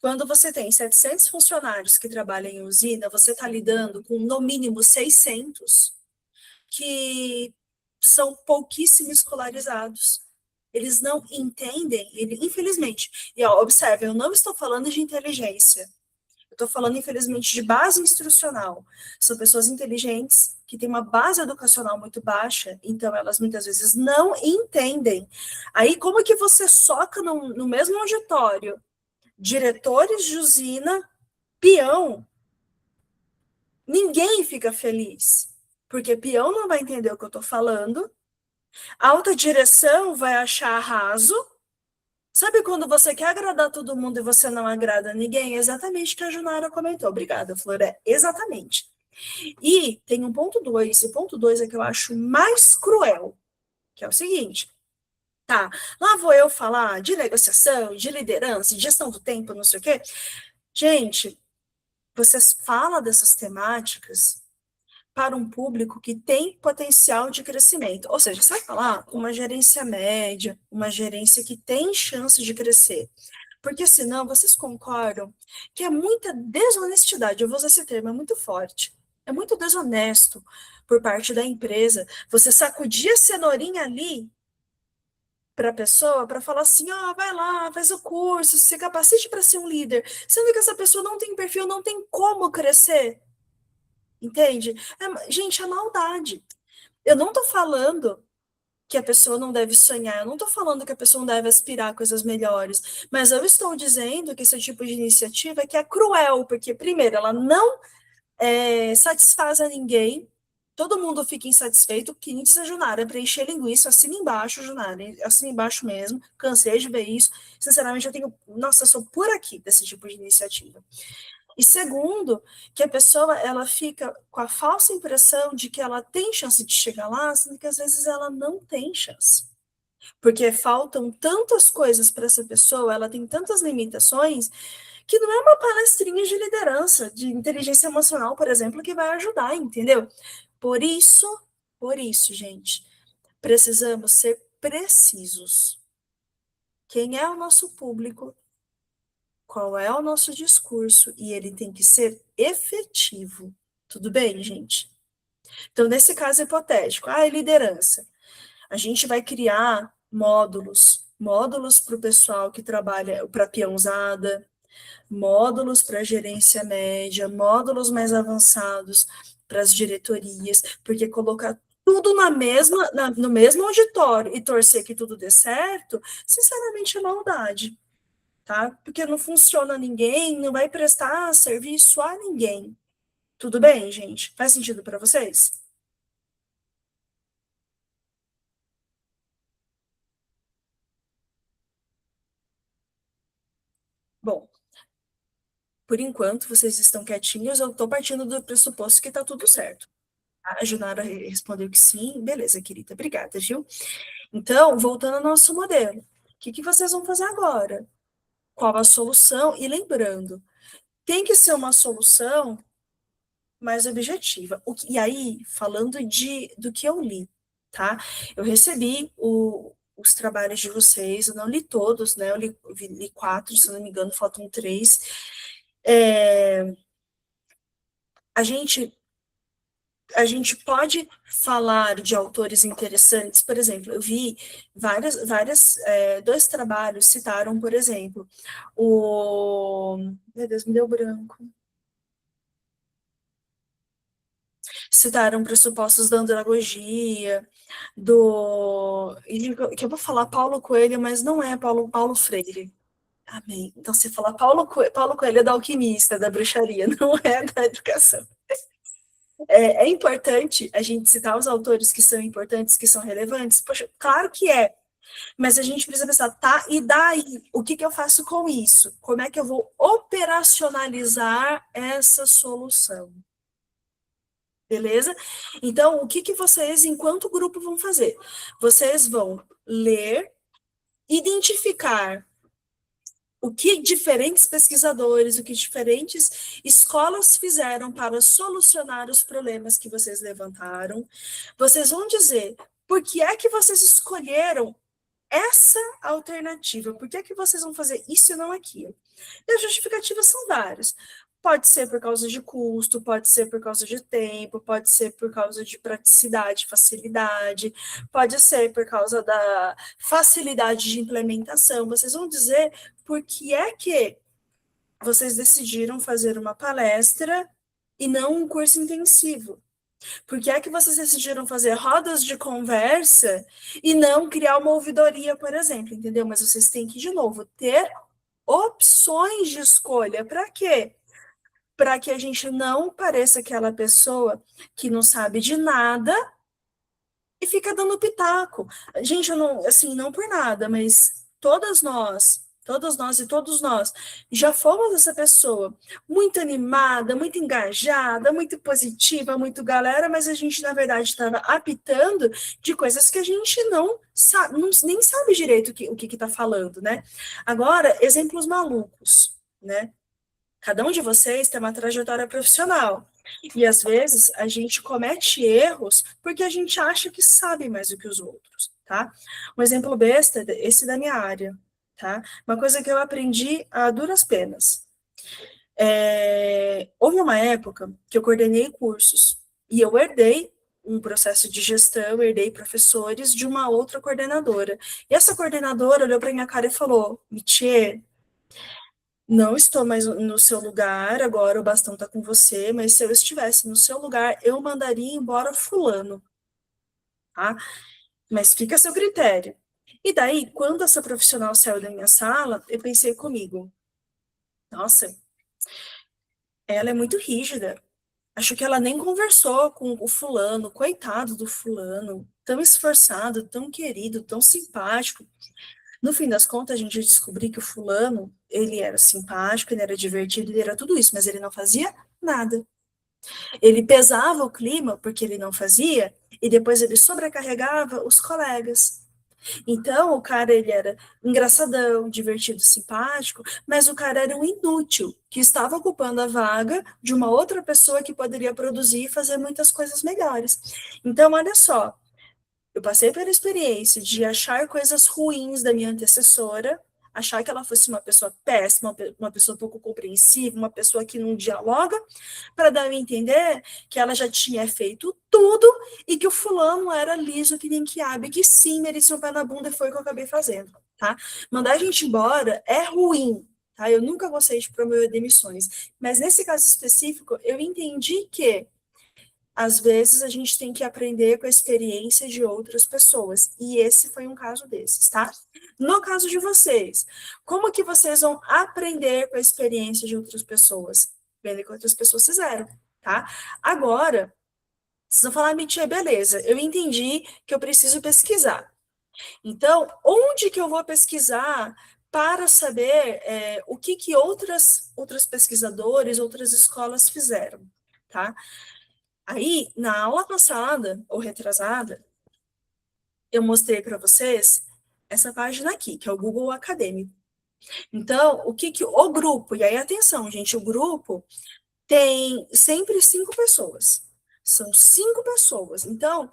Speaker 1: quando você tem 700 funcionários que trabalham em usina, você está lidando com no mínimo 600 que são pouquíssimo escolarizados. Eles não entendem, infelizmente. E ó, observe, eu não estou falando de inteligência. Eu estou falando, infelizmente, de base instrucional. São pessoas inteligentes que têm uma base educacional muito baixa, então elas muitas vezes não entendem. Aí, como que você soca no mesmo auditório diretores de usina, peão? Ninguém fica feliz, porque peão não vai entender o que eu estou falando, a alta direção vai achar raso. Sabe quando você quer agradar todo mundo e você não agrada ninguém? É exatamente o que a Junara comentou. Obrigada, Flor. Exatamente. E tem um ponto 2, e o ponto 2 é que eu acho mais cruel, que é o seguinte, tá, lá vou eu falar de negociação, de liderança, de gestão do tempo, não sei o quê. Gente, vocês falam dessas temáticas para um público que tem potencial de crescimento. Ou seja, você vai falar com uma gerência média, uma gerência que tem chance de crescer. Porque senão, vocês concordam que é muita desonestidade, eu vou usar esse termo, é muito forte. É muito desonesto por parte da empresa você sacudir a cenourinha ali para a pessoa, para falar assim, vai lá, faz o curso, se capacite para ser um líder, sendo que essa pessoa não tem perfil, não tem como crescer. Entende? Gente, é maldade. Eu não estou falando que a pessoa não deve sonhar, eu não estou falando que a pessoa não deve aspirar a coisas melhores, mas eu estou dizendo que esse tipo de iniciativa é que é cruel, porque, primeiro, ela não satisfaz a ninguém, todo mundo fica insatisfeito. Que nem diz a Junara, preencher linguiça, assina embaixo, Junara, assina embaixo mesmo, cansei de ver isso, sinceramente eu tenho, nossa, eu sou por aqui desse tipo de iniciativa. E segundo, que a pessoa ela fica com a falsa impressão de que ela tem chance de chegar lá, sendo que às vezes ela não tem chance. Porque faltam tantas coisas para essa pessoa, ela tem tantas limitações, que não é uma palestrinha de liderança, de inteligência emocional, por exemplo, que vai ajudar, entendeu? Por isso, gente, precisamos ser precisos. Quem é o nosso público? Qual é o nosso discurso? E ele tem que ser efetivo. Tudo bem, gente? Então, nesse caso hipotético, liderança. A gente vai criar módulos para o pessoal que trabalha para peãozada, módulos para gerência média, módulos mais avançados para as diretorias, porque colocar tudo no mesmo auditório e torcer que tudo dê certo, sinceramente é maldade, tá? Porque não funciona ninguém, não vai prestar serviço a ninguém. Tudo bem, gente? Faz sentido para vocês? Bom, por enquanto, vocês estão quietinhos, eu estou partindo do pressuposto que está tudo certo. A Junara respondeu que sim, beleza, querida, obrigada, viu? Então, voltando ao nosso modelo, o que vocês vão fazer agora? Qual a solução? E lembrando, tem que ser uma solução mais objetiva. E aí, falando do que eu li, tá? Eu recebi os trabalhos de vocês, eu não li todos, né? Eu li 4, se não me engano, faltam 3. A gente pode falar de autores interessantes, por exemplo, eu vi dois trabalhos citaram, por exemplo, meu Deus, me deu branco. Citaram pressupostos da andragogia, que eu vou falar Paulo Coelho, mas não é Paulo Freire. Amém. Então, se falar Paulo Coelho é da alquimista, da bruxaria, não é da educação. É importante a gente citar os autores que são importantes, que são relevantes? Poxa, claro que é, mas a gente precisa pensar, tá, e daí? O que eu faço com isso? Como é que eu vou operacionalizar essa solução? Beleza? Então, o que vocês, enquanto grupo, vão fazer? Vocês vão ler, identificar o que diferentes pesquisadores, o que diferentes escolas fizeram para solucionar os problemas que vocês levantaram. Vocês vão dizer por que é que vocês escolheram essa alternativa, por que é que vocês vão fazer isso e não aquilo. E as justificativas são várias. Pode ser por causa de custo, pode ser por causa de tempo, pode ser por causa de praticidade, facilidade, pode ser por causa da facilidade de implementação. Vocês vão dizer por que é que vocês decidiram fazer uma palestra e não um curso intensivo. Por que é que vocês decidiram fazer rodas de conversa e não criar uma ouvidoria, por exemplo, entendeu? Mas vocês têm que, de novo, ter opções de escolha. Para quê? Para que a gente não pareça aquela pessoa que não sabe de nada e fica dando pitaco. Gente, eu não, assim, não por nada, mas todos nós e todos nós já fomos essa pessoa muito animada, muito engajada, muito positiva, muito galera, mas a gente, na verdade, estava apitando de coisas que a gente não sabe, nem sabe direito o que está falando, né? Agora, exemplos malucos, né? Cada um de vocês tem uma trajetória profissional. E, às vezes, a gente comete erros porque a gente acha que sabe mais do que os outros, tá? Um exemplo besta, esse da minha área, tá? Uma coisa que eu aprendi a duras penas. Houve uma época que eu coordenei cursos e eu herdei um processo de gestão, herdei professores de uma outra coordenadora. E essa coordenadora olhou para minha cara e falou, Mitier, não estou mais no seu lugar, agora o bastão está com você, mas se eu estivesse no seu lugar, eu mandaria embora fulano, tá? mas fica a seu critério. E daí, quando essa profissional saiu da minha sala, eu pensei comigo, nossa, ela é muito rígida. Acho que ela nem conversou com o fulano, coitado do fulano, tão esforçado, tão querido, tão simpático. No fim das contas, a gente descobriu que o fulano, ele era simpático, ele era divertido, ele era tudo isso, mas ele não fazia nada. Ele pesava o clima porque ele não fazia, e depois ele sobrecarregava os colegas. Então, o cara, ele era engraçadão, divertido, simpático, mas o cara era um inútil, que estava ocupando a vaga de uma outra pessoa que poderia produzir e fazer muitas coisas melhores. Então, olha só, eu passei pela experiência de achar coisas ruins da minha antecessora, achar que ela fosse uma pessoa péssima, uma pessoa pouco compreensiva, uma pessoa que não dialoga, para dar a entender que ela já tinha feito tudo e que o fulano era liso que nem quiabo, e que sim, merecia um pé na bunda, e foi o que eu acabei fazendo, tá? Mandar a gente embora é ruim, tá? Eu nunca gostei de promover demissões, mas nesse caso específico, eu entendi que às vezes a gente tem que aprender com a experiência de outras pessoas, e esse foi um caso desses, tá? No caso de vocês, como que vocês vão aprender com a experiência de outras pessoas? Vendo que outras pessoas fizeram, tá? Agora, vocês vão falar, mentira, beleza, eu entendi que eu preciso pesquisar. Então, onde que eu vou pesquisar para saber o que outras pesquisadores, outras escolas fizeram, tá? Aí, na aula passada, ou retrasada, eu mostrei para vocês essa página aqui, que é o Google Acadêmico. Então, o que o grupo, e aí atenção, gente, o grupo tem sempre 5 pessoas. São 5 pessoas. Então,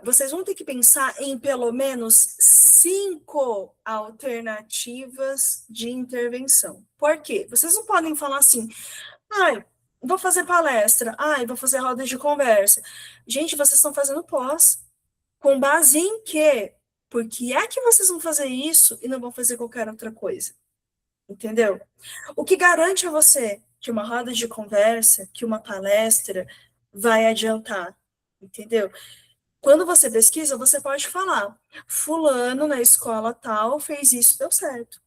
Speaker 1: vocês vão ter que pensar em pelo menos 5 alternativas de intervenção. Por quê? Vocês não podem falar assim, ai, vou fazer palestra, ai, vou fazer roda de conversa. Gente, vocês estão fazendo pós. Com base em quê? Por que é que vocês vão fazer isso e não vão fazer qualquer outra coisa? Entendeu? O que garante a você que uma roda de conversa, que uma palestra vai adiantar? Entendeu? Quando você pesquisa, você pode falar: fulano na escola tal fez isso, deu certo.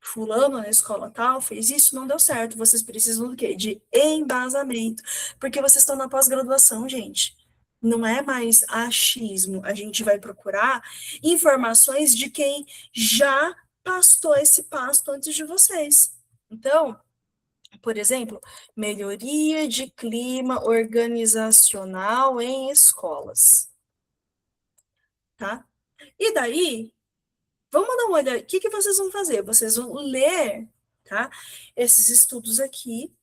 Speaker 1: Fulano na escola tal fez isso, não deu certo. Vocês precisam do quê? De embasamento. Porque vocês estão na pós-graduação, gente. Não é mais achismo. A gente vai procurar informações de quem já pastou esse pasto antes de vocês. Então, por exemplo, melhoria de clima organizacional em escolas. Tá? E daí, vamos dar uma olhada. O que vocês vão fazer? Vocês vão ler, tá? Esses estudos aqui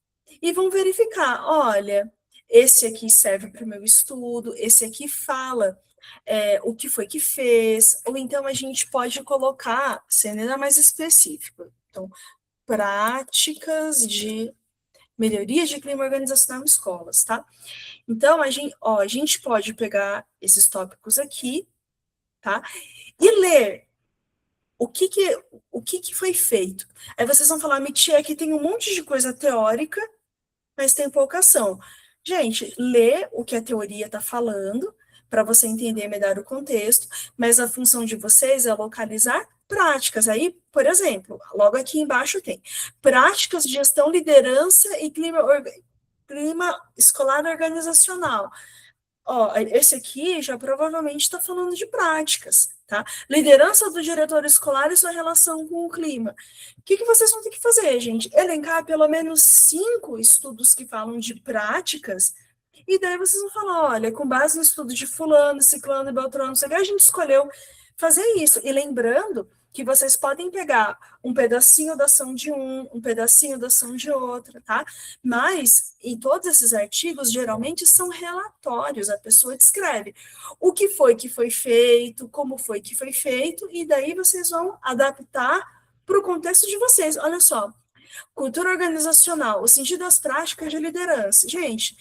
Speaker 1: e vão verificar. Olha, esse aqui serve para o meu estudo, esse aqui fala o que foi que fez, ou então a gente pode colocar, sendo ainda mais específico. Então, práticas de melhoria de clima organizacional em escolas, tá? Então, a gente pode pegar esses tópicos aqui, tá? E ler o que foi feito. Aí vocês vão falar, Mitia, aqui tem um monte de coisa teórica, mas tem pouca ação. Gente, lê o que a teoria está falando, para você entender melhor o contexto, mas a função de vocês é localizar práticas. Aí, por exemplo, logo aqui embaixo tem práticas de gestão, liderança e clima escolar organizacional. Ó, esse aqui já provavelmente está falando de práticas, tá? Liderança do diretor escolar e sua relação com o clima. O que vocês vão ter que fazer, gente? Elencar pelo menos 5 estudos que falam de práticas, e daí vocês vão falar, olha, com base no estudo de fulano, ciclano e beltrano, a gente escolheu fazer isso. E lembrando que vocês podem pegar um pedacinho da ação de um pedacinho da ação de outra, tá? Mas, em todos esses artigos, geralmente são relatórios, a pessoa descreve o que foi feito, como foi que foi feito, e daí vocês vão adaptar para o contexto de vocês. Olha só, cultura organizacional, o sentido das práticas de liderança. Gente,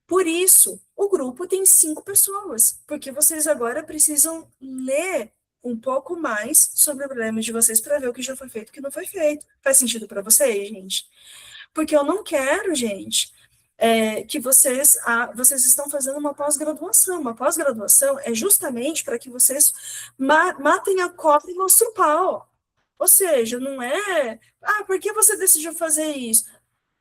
Speaker 1: por isso, o grupo tem 5 pessoas, porque vocês agora precisam ler um pouco mais sobre o problema de vocês para ver o que já foi feito e o que não foi feito. Faz sentido para vocês, gente? Porque eu não quero, gente, que vocês estão fazendo uma pós-graduação. Uma pós-graduação é justamente para que vocês matem a cobra e mostrem o pau. Ou seja, não é, por que você decidiu fazer isso?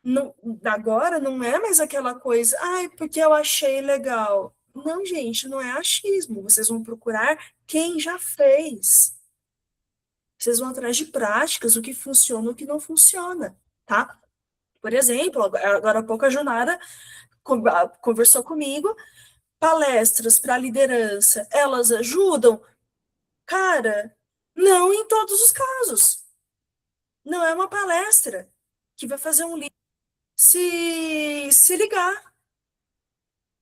Speaker 1: Não, agora não é mais aquela coisa, porque eu achei legal. Não, gente, não é achismo. Vocês vão procurar quem já fez. Vocês vão atrás de práticas, o que funciona, o que não funciona, tá? Por exemplo, agora há pouco a Junara conversou comigo, palestras para liderança, elas ajudam? Cara, não em todos os casos. Não é uma palestra que vai fazer um líder se ligar,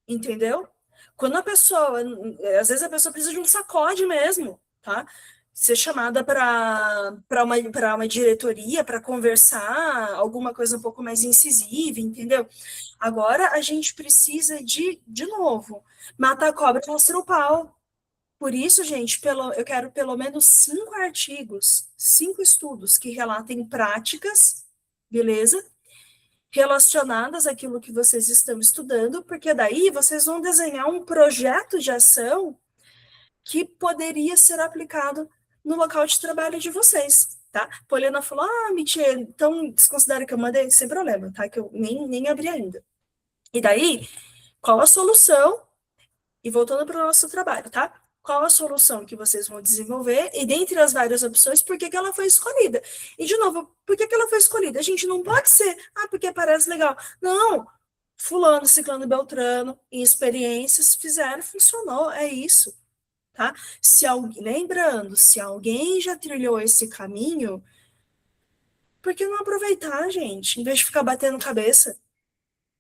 Speaker 1: entendeu? Quando a pessoa, às vezes a pessoa precisa de um sacode mesmo, tá? Ser chamada para uma diretoria, para conversar, alguma coisa um pouco mais incisiva, entendeu? Agora a gente precisa de novo, matar a cobra e mostrar o pau. Por isso, gente, eu quero pelo menos 5 artigos, 5 estudos que relatem práticas, beleza? Relacionadas àquilo que vocês estão estudando, porque daí vocês vão desenhar um projeto de ação que poderia ser aplicado no local de trabalho de vocês, tá? Poliana falou, mentira, então desconsidera que eu mandei, sem problema, tá? Que eu nem abri ainda. E daí, qual a solução? E voltando para o nosso trabalho, tá? Qual a solução que vocês vão desenvolver? E dentre as várias opções, por que ela foi escolhida? E, de novo, por que ela foi escolhida? A gente não pode ser, porque parece legal. Não, fulano, ciclano, beltrano, em experiências, fizeram, funcionou, é isso, tá? Lembrando, se alguém já trilhou esse caminho, por que não aproveitar, gente? Em vez de ficar batendo cabeça,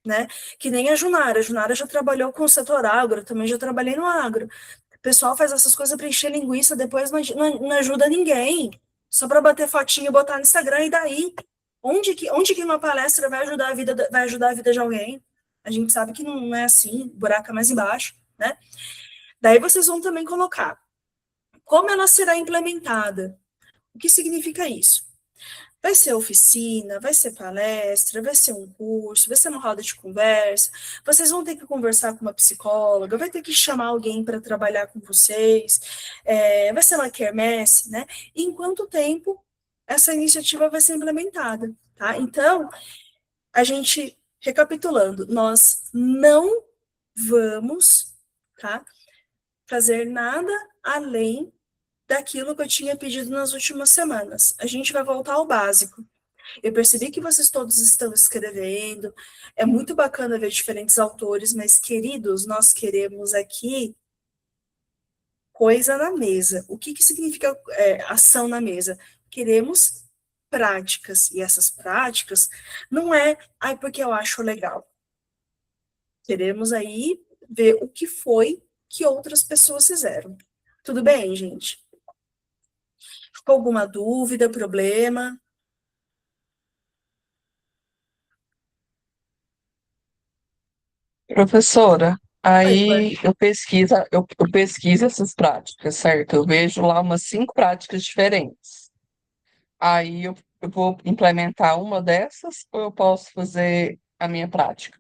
Speaker 1: né? Que nem a Junara. A Junara já trabalhou com o setor agro, eu também já trabalhei no agro. O pessoal faz essas coisas para encher linguiça, depois não ajuda ninguém. Só para bater fotinho e botar no Instagram, e daí? Onde que uma palestra vai ajudar a vida de alguém? A gente sabe que não é assim, o buraco é mais embaixo, né? Daí vocês vão também colocar como ela será implementada. O que significa isso? Vai ser oficina, vai ser palestra, vai ser um curso, vai ser uma roda de conversa. Vocês vão ter que conversar com uma psicóloga, vai ter que chamar alguém para trabalhar com vocês, vai ser uma quermesse, né? E em quanto tempo essa iniciativa vai ser implementada, tá? Então, a gente, recapitulando, nós não vamos, tá, fazer nada além daquilo que eu tinha pedido nas últimas semanas. A gente vai voltar ao básico. Eu percebi que vocês todos estão escrevendo, é muito bacana ver diferentes autores, mas, queridos, nós queremos aqui coisa na mesa. O que significa ação na mesa? Queremos práticas, e essas práticas não é, porque eu acho legal. Queremos aí ver o que foi que outras pessoas fizeram. Tudo bem, gente? Ficou alguma dúvida, problema?
Speaker 2: Professora,
Speaker 1: Oi.
Speaker 2: aí eu pesquiso essas práticas, certo? Eu vejo lá umas 5 práticas diferentes. Aí eu vou implementar uma dessas ou eu posso fazer a minha prática?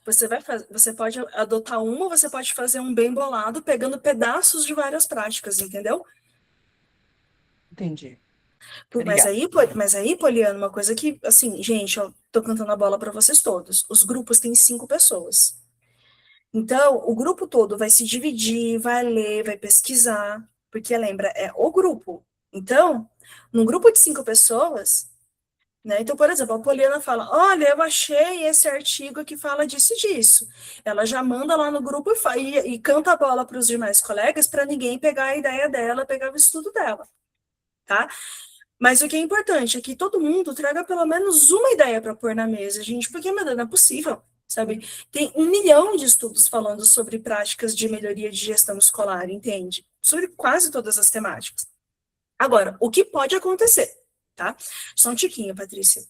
Speaker 1: Você pode adotar uma, ou você pode fazer um bem bolado, pegando pedaços de várias práticas, entendeu?
Speaker 2: Entendi.
Speaker 1: Mas
Speaker 2: Obrigada.
Speaker 1: aí, Poliana, uma coisa que, assim, gente, eu tô cantando a bola para vocês todos. Os grupos têm 5 pessoas. Então, o grupo todo vai se dividir, vai ler, vai pesquisar, porque lembra, é o grupo. Então, num grupo de 5 pessoas, né? Então, por exemplo, a Poliana fala: olha, eu achei esse artigo que fala disso e disso. Ela já manda lá no grupo e canta a bola para os demais colegas para ninguém pegar a ideia dela, pegar o estudo dela, tá? Mas o que é importante é que todo mundo traga pelo menos uma ideia para pôr na mesa, gente, porque, meu Deus, não é possível, sabe? Tem 1 milhão de estudos falando sobre práticas de melhoria de gestão escolar, entende? Sobre quase todas as temáticas. Agora, o que pode acontecer, tá? Só um tiquinho, Patrícia.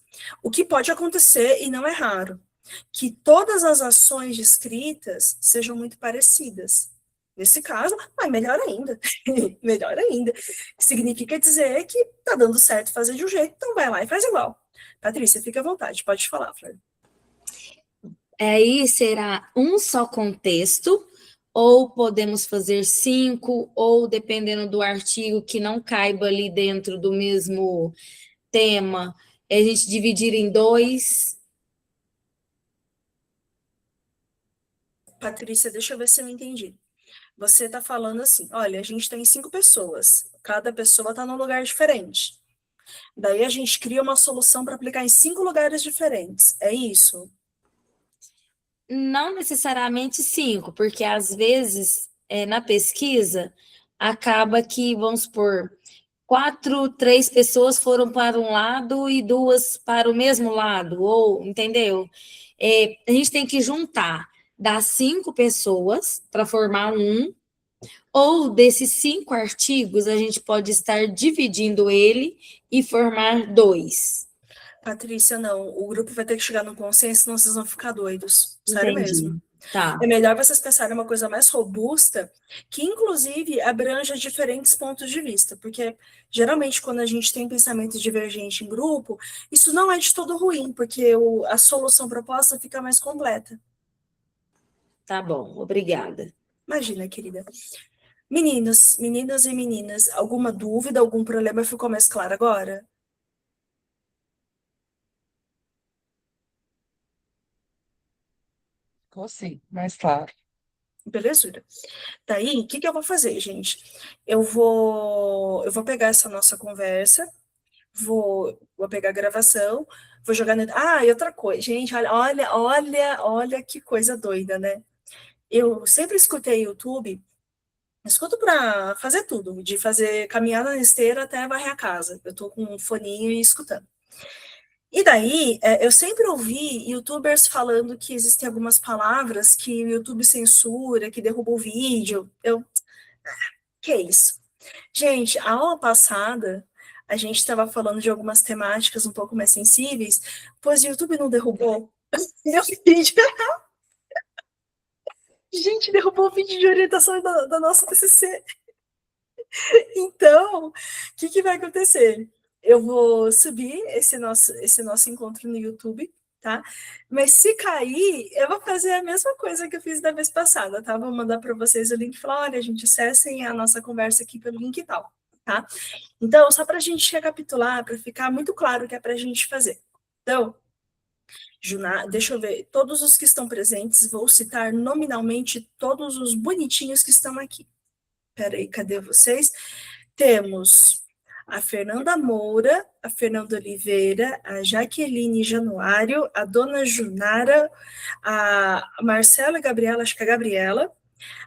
Speaker 1: O que pode acontecer, e não é raro, que todas as ações descritas sejam muito parecidas. Nesse caso, melhor ainda. Melhor ainda. Significa dizer que tá dando certo fazer de um jeito, então vai lá e faz igual. Patrícia, fica à vontade, pode falar, Flor.
Speaker 4: Aí será um só contexto, ou podemos fazer 5, ou dependendo do artigo que não caiba ali dentro do mesmo tema, a gente dividir em 2.
Speaker 1: Patrícia, deixa eu ver se eu entendi. Você está falando assim, olha, a gente tem 5 pessoas, cada pessoa está num lugar diferente. Daí a gente cria uma solução para aplicar em 5 lugares diferentes. É isso?
Speaker 4: Não necessariamente 5, porque às vezes na pesquisa acaba que, vamos supor, 4, 3 pessoas foram para um lado e 2 para o mesmo lado, ou entendeu? A gente tem que juntar das 5 pessoas para formar um, ou desses 5 artigos a gente pode estar dividindo ele e formar 2.
Speaker 1: Patrícia, não. O grupo vai ter que chegar num consenso, senão vocês vão ficar doidos. Sério
Speaker 4: Entendi.
Speaker 1: mesmo.
Speaker 4: Tá.
Speaker 1: É melhor vocês pensarem uma coisa mais robusta, que inclusive abranja diferentes pontos de vista, porque geralmente quando a gente tem pensamento divergente em grupo, isso não é de todo ruim, porque a solução proposta fica mais completa.
Speaker 4: Tá bom, obrigada.
Speaker 1: Imagina, querida. Meninos, meninas e meninas, alguma dúvida, algum problema ficou mais claro agora?
Speaker 2: Ficou sim, mais claro.
Speaker 1: Belezura. Daí, o que que eu vou fazer, gente? Eu vou pegar essa nossa conversa, vou pegar a gravação, vou jogar no. Ah, e outra coisa, gente, olha que coisa doida, né? Eu sempre escutei YouTube, escuto para fazer tudo, de fazer caminhada na esteira até varrer a casa. Eu tô com um foninho e escutando. E daí, eu sempre ouvi YouTubers falando que existem algumas palavras que o YouTube censura, que derruba o vídeo. Que é isso? Gente, a aula passada, a gente estava falando de algumas temáticas um pouco mais sensíveis, pois o YouTube não derrubou meu vídeo. Gente, derrubou o vídeo de orientação da nossa TCC. Então, o que que vai acontecer? Eu vou subir esse nosso encontro no YouTube, tá? Mas se cair, eu vou fazer a mesma coisa que eu fiz da vez passada, tá? Vou mandar para vocês o link e falar, olha, gente, acessem a nossa conversa aqui pelo link e tal, tá? Então, só para a gente recapitular, para ficar muito claro o que é para a gente fazer. Então, deixa eu ver, todos os que estão presentes, vou citar nominalmente todos os bonitinhos que estão aqui. Peraí, cadê vocês? Temos a Fernanda Moura, a Fernanda Oliveira, a Jaqueline Januário, a Dona Junara, a Marcela Gabriela, acho que é a Gabriela,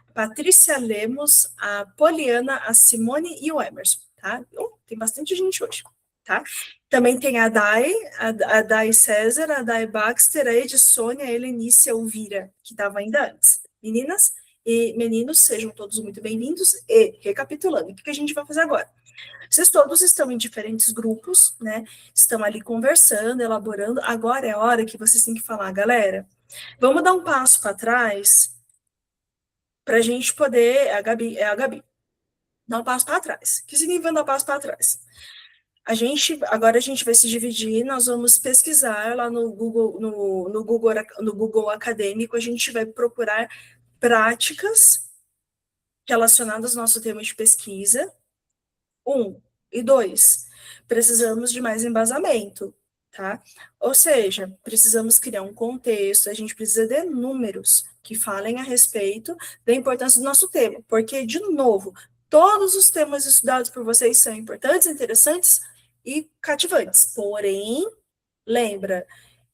Speaker 1: a Patrícia Lemos, a Poliana, a Simone e o Emerson, tá? Tem bastante gente hoje, tá? Também tem a Dai César, a Dai Baxter, a Edissônia, a Helenícia, a Elvira, que estava ainda antes. Meninas e meninos, sejam todos muito bem-vindos. E, recapitulando, o que a gente vai fazer agora? Vocês todos estão em diferentes grupos, né? Estão ali conversando, elaborando. Agora é a hora que vocês têm que falar, galera, vamos dar um passo para trás para a gente poder. A Gabi, dar um passo para trás. O que significa dar um passo para trás? Agora a gente vai se dividir, nós vamos pesquisar lá no Google, no Google Acadêmico, a gente vai procurar práticas relacionadas ao nosso tema de pesquisa. 1. E 2, precisamos de mais embasamento, tá? Ou seja, precisamos criar um contexto, a gente precisa de números que falem a respeito da importância do nosso tema, porque, de novo, todos os temas estudados por vocês são importantes, interessantes e cativantes, porém, lembra,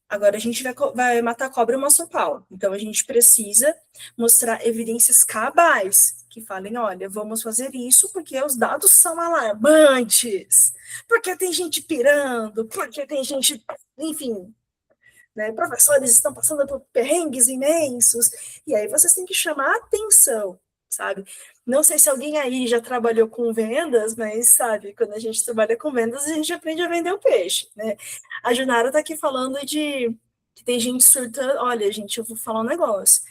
Speaker 1: agora a gente vai matar a cobra e mostrar o pau. Então, a gente precisa mostrar evidências cabais que falem, olha, vamos fazer isso porque os dados são alarmantes, porque tem gente pirando, porque tem gente, enfim, né, professores estão passando por perrengues imensos, e aí vocês têm que chamar a atenção, sabe? Não sei se alguém aí já trabalhou com vendas, mas sabe, quando a gente trabalha com vendas, a gente aprende a vender o peixe, né? A Junara está aqui falando de que tem gente surtando. Olha, gente, eu vou falar um negócio.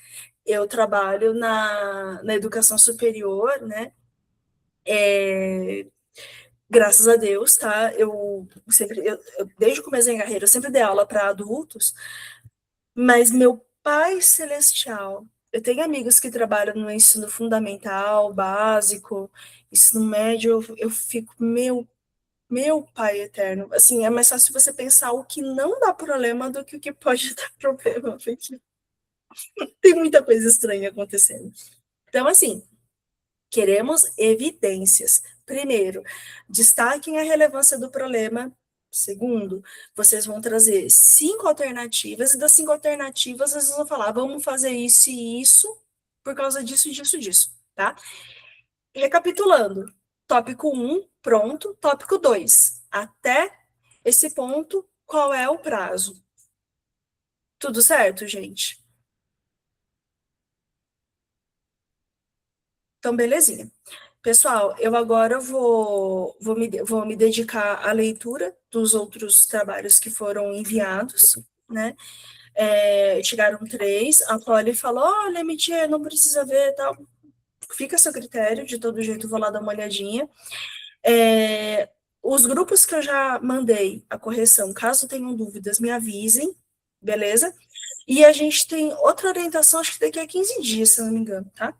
Speaker 1: Eu trabalho na educação superior, né? Graças a Deus, tá? Desde o começo da minha carreira, eu sempre dei aula para adultos, mas meu Pai Celestial, eu tenho amigos que trabalham no ensino fundamental, básico, ensino médio, eu fico, meu Pai eterno, assim, é mais fácil você pensar o que não dá problema do que o que pode dar problema, porque tem muita coisa estranha acontecendo. Então, assim, queremos evidências. Primeiro, destaquem a relevância do problema. Segundo, vocês vão trazer 5 alternativas, e das 5 alternativas, vocês vão falar, vamos fazer isso e isso, por causa disso, disso, disso, tá? Recapitulando, tópico 1, pronto. Tópico 2, até esse ponto, qual é o prazo? Tudo certo, gente? Então, belezinha. Pessoal, eu agora vou me dedicar à leitura dos outros trabalhos que foram enviados, né? Chegaram 3, a Polly falou, olha, Mitia, não precisa ver, tal. Fica a seu critério, de todo jeito, vou lá dar uma olhadinha. Os grupos que eu já mandei a correção, caso tenham dúvidas, me avisem, beleza? E a gente tem outra orientação, acho que daqui a 15 dias, se não me engano, tá?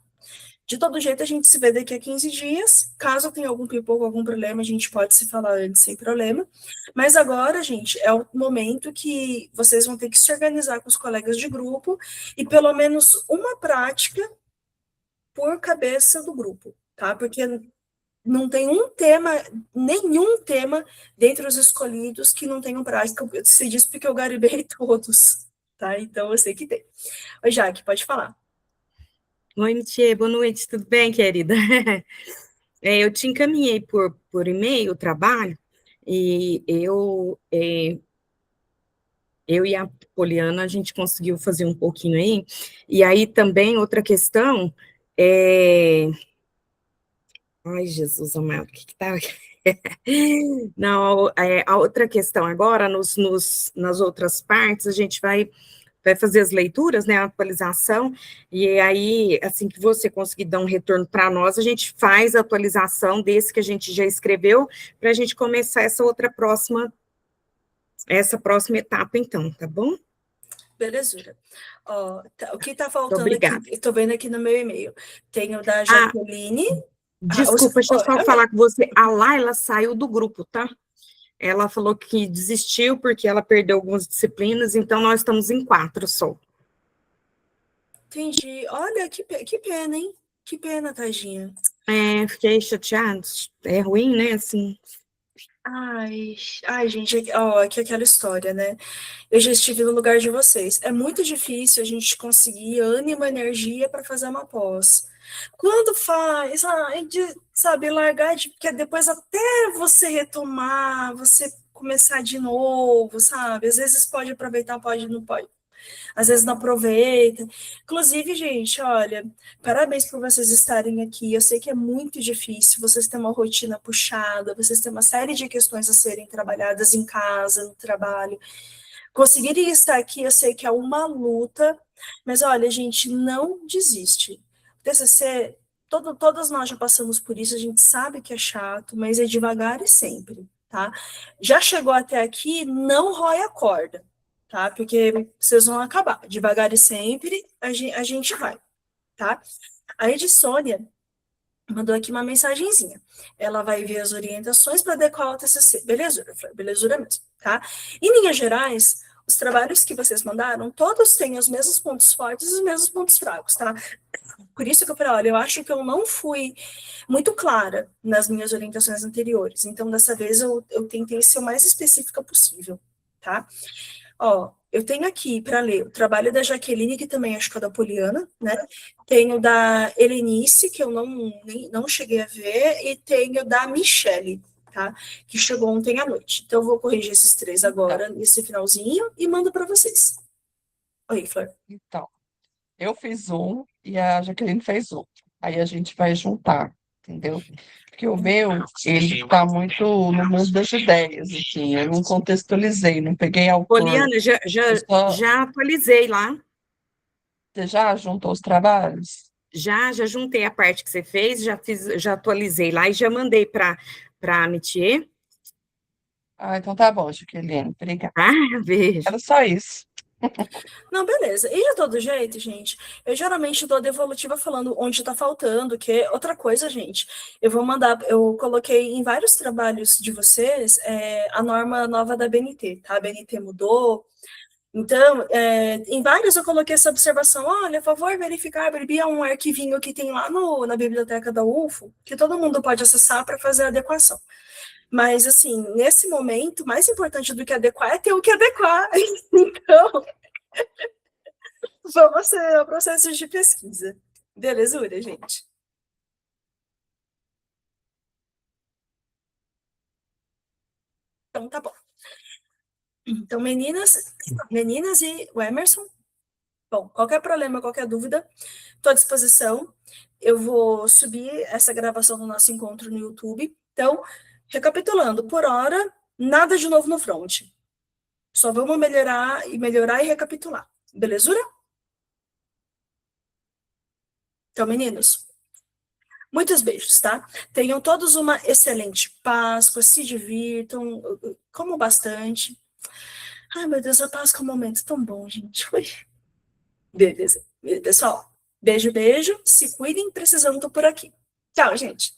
Speaker 1: De todo jeito, a gente se vê daqui a 15 dias. Caso tenha algum pipoco, algum problema, a gente pode se falar antes, sem problema. Mas agora, gente, é o momento que vocês vão ter que se organizar com os colegas de grupo e pelo menos uma prática por cabeça do grupo, tá? Porque não tem nenhum tema dentre os escolhidos que não tenham prática. Se diz porque eu garibei todos, tá? Então, eu sei que tem. Oi, Jaque, pode falar.
Speaker 5: Oi, Mitie, boa noite, tudo bem, querida? Eu te encaminhei por e-mail o trabalho, e eu e a Poliana, a gente conseguiu fazer um pouquinho aí, e aí também outra questão, ai, Jesus amado, o que tá... Não, a outra questão agora, nas outras partes, a gente vai fazer as leituras, né, a atualização, e aí, assim que você conseguir dar um retorno para nós, a gente faz a atualização desse que a gente já escreveu, para a gente começar essa próxima etapa, então, tá bom?
Speaker 1: Belezura. Ó, o que tá faltando
Speaker 5: Obrigada.
Speaker 1: aqui? Eu tô vendo aqui no meu e-mail. Tem o da Jaqueline.
Speaker 5: Desculpa, deixa eu só falar com você. A Laila saiu do grupo, tá? Ela falou que desistiu porque ela perdeu algumas disciplinas, então nós estamos em 4 só.
Speaker 1: Entendi. Olha, que pena, hein? Que pena, tadinha.
Speaker 5: Fiquei chateada. É ruim, né, assim.
Speaker 1: Ai, gente, ó, aqui é aquela história, né? Eu já estive no lugar de vocês. É muito difícil a gente conseguir ânimo, energia para fazer uma pós. Quando faz, sabe, largar porque depois até você retomar, você começar de novo, sabe? Às vezes pode aproveitar, pode, não pode. Às vezes não aproveita. Inclusive, gente, olha, parabéns por vocês estarem aqui. Eu sei que é muito difícil, vocês têm uma rotina puxada, vocês têm uma série de questões a serem trabalhadas em casa, no trabalho. Conseguirem estar aqui, eu sei que é uma luta, mas olha, gente, não desiste. O TCC, todas nós já passamos por isso, a gente sabe que é chato, mas é devagar e sempre, tá? Já chegou até aqui, não rói a corda, tá? Porque vocês vão acabar. Devagar e sempre, a gente vai, tá? A Edisônia mandou aqui uma mensagenzinha. Ela vai ver as orientações para adequar o TCC. Belezura, belezura mesmo, tá? Em linhas gerais, os trabalhos que vocês mandaram, todos têm os mesmos pontos fortes e os mesmos pontos fracos, tá? Por isso que eu falei, olha, eu acho que eu não fui muito clara nas minhas orientações anteriores. Então, dessa vez, eu tentei ser o mais específica possível, tá? Ó, eu tenho aqui para ler o trabalho da Jaqueline, que também acho que é da Poliana, né? Tenho da Helenice, que eu não cheguei a ver, e tenho da Michele, tá? Que chegou ontem à noite. Então, eu vou corrigir esses 3 agora, nesse finalzinho, e mando para vocês. Oi, Flor.
Speaker 2: Então, eu fiz um e a Jaqueline fez outro. Aí a gente vai juntar, entendeu? Porque o meu, ele está muito no mundo das ideias, assim, eu não contextualizei, não peguei autor.
Speaker 5: Poliana, já atualizei lá.
Speaker 2: Você já juntou os trabalhos?
Speaker 5: Já juntei a parte que você fez, já atualizei lá e já mandei para a
Speaker 2: Ah, então tá bom, Jaqueline, obrigada.
Speaker 5: Ah, beijo.
Speaker 2: Era só isso.
Speaker 1: Não, beleza. E de todo jeito, gente, eu geralmente dou a devolutiva falando onde tá faltando, que é outra coisa, gente. Eu vou mandar, eu coloquei em vários trabalhos de vocês a norma nova da BNT, tá? A BNT mudou. Então, em vários eu coloquei essa observação, olha, por favor, verificar, é um arquivinho que tem lá na biblioteca da UFO, que todo mundo pode acessar para fazer a adequação. Mas, assim, nesse momento, mais importante do que adequar é ter o que adequar. Então, vamos ser o processo de pesquisa. Belezura, gente? Então, tá bom. Então, meninas e o Emerson, bom, qualquer problema, qualquer dúvida, estou à disposição. Eu vou subir essa gravação do nosso encontro no YouTube. Então, recapitulando, por hora, nada de novo no front. Só vamos melhorar e recapitular. Belezura? Então, meninos, muitos beijos, tá? Tenham todos uma excelente Páscoa, se divirtam, comam bastante. Ai, meu Deus, a Páscoa é um momento tão bom, gente. Ui. Beleza. Pessoal, beijo, beijo. Se cuidem, precisando, tô por aqui. Tchau, gente.